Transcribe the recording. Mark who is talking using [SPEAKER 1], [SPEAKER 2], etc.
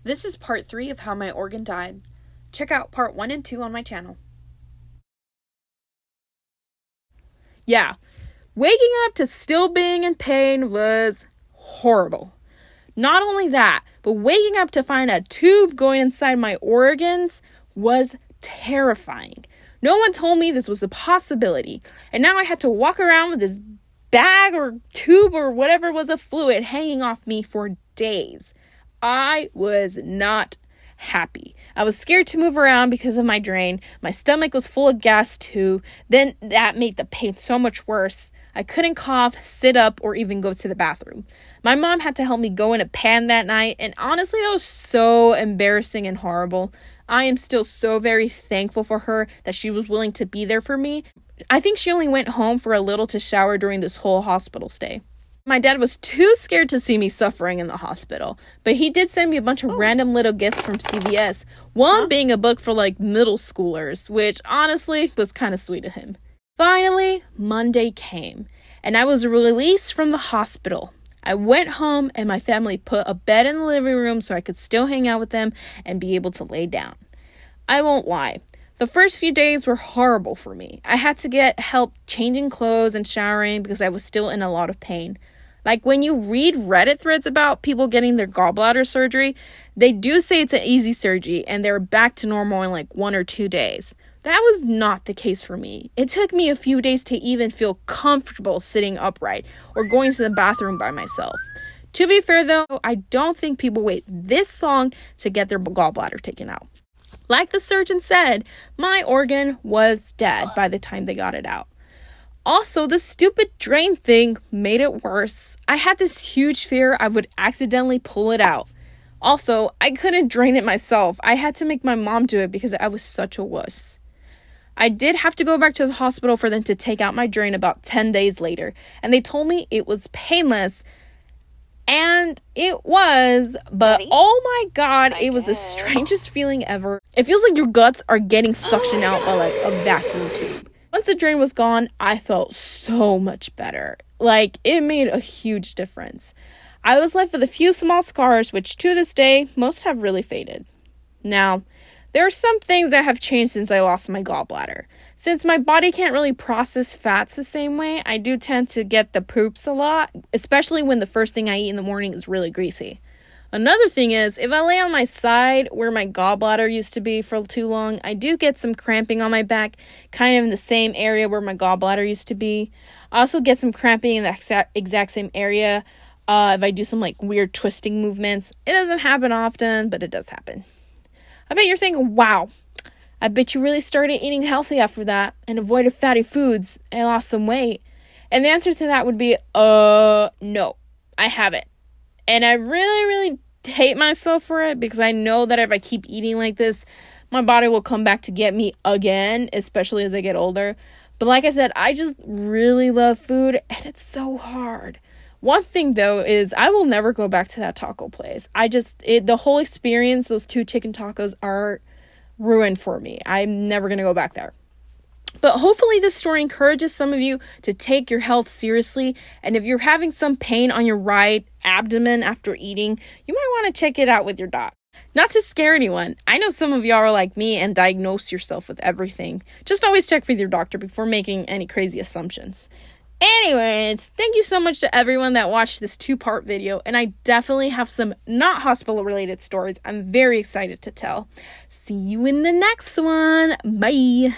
[SPEAKER 1] This is part 3 of how my organ died. Check out part 1 and 2 on my channel.
[SPEAKER 2] Yeah, waking up to still being in pain was horrible. Not only that, but waking up to find a tube going inside my organs was terrifying. No one told me this was a possibility, and now I had to walk around with this bag or tube or whatever was of fluid hanging off me for days. I was not happy. I was scared to move around because of my drain. My stomach was full of gas too. Then that made the pain so much worse. I couldn't cough, sit up, or even go to the bathroom. My mom had to help me go in a pan that night, and honestly, that was so embarrassing and horrible. I am still so very thankful for her that she was willing to be there for me. I think she only went home for a little to shower during this whole hospital stay. My dad was too scared to see me suffering in the hospital, but he did send me a bunch of random little gifts from CVS, one being a book for middle schoolers, which honestly was kind of sweet of him. Finally, Monday came, and I was released from the hospital. I went home, and my family put a bed in the living room so I could still hang out with them and be able to lay down. I won't lie. The first few days were horrible for me. I had to get help changing clothes and showering because I was still in a lot of pain. When you read Reddit threads about people getting their gallbladder surgery, they do say it's an easy surgery and they're back to normal in 1 or 2 days. That was not the case for me. It took me a few days to even feel comfortable sitting upright or going to the bathroom by myself. To be fair though, I don't think people wait this long to get their gallbladder taken out. Like the surgeon said, my organ was dead by the time they got it out. Also, the stupid drain thing made it worse. I had this huge fear I would accidentally pull it out. Also, I couldn't drain it myself. I had to make my mom do it because I was such a wuss. I did have to go back to the hospital for them to take out my drain about 10 days later, and they told me it was painless. And it was, but oh my god, it was the strangest feeling ever. It feels like your guts are getting suctioned out by a vacuum tube. Once the drain was gone, I felt so much better. It made a huge difference. I was left with a few small scars, which to this day, most have really faded. Now, there are some things that have changed since I lost my gallbladder. Since my body can't really process fats the same way, I do tend to get the poops a lot, especially when the first thing I eat in the morning is really greasy. Another thing is, if I lay on my side where my gallbladder used to be for too long, I do get some cramping on my back, kind of in the same area where my gallbladder used to be. I also get some cramping in the exact same area if I do some weird twisting movements. It doesn't happen often, but it does happen. I bet you're thinking, wow, I bet you really started eating healthy after that and avoided fatty foods and lost some weight. And the answer to that would be, no, I haven't. And I really, really hate myself for it because I know that if I keep eating like this, my body will come back to get me again, especially as I get older. But like I said, I just really love food and it's so hard. One thing though is I will never go back to that taco place. The whole experience, those 2 chicken tacos are ruined for me. I'm never going to go back there. But hopefully this story encourages some of you to take your health seriously. And if you're having some pain on your right abdomen after eating, you might want to check it out with your doc. Not to scare anyone. I know some of y'all are like me and diagnose yourself with everything. Just always check with your doctor before making any crazy assumptions. Anyways, thank you so much to everyone that watched this 2-part video, and I definitely have some not hospital related stories I'm very excited to tell. See you in the next one. Bye.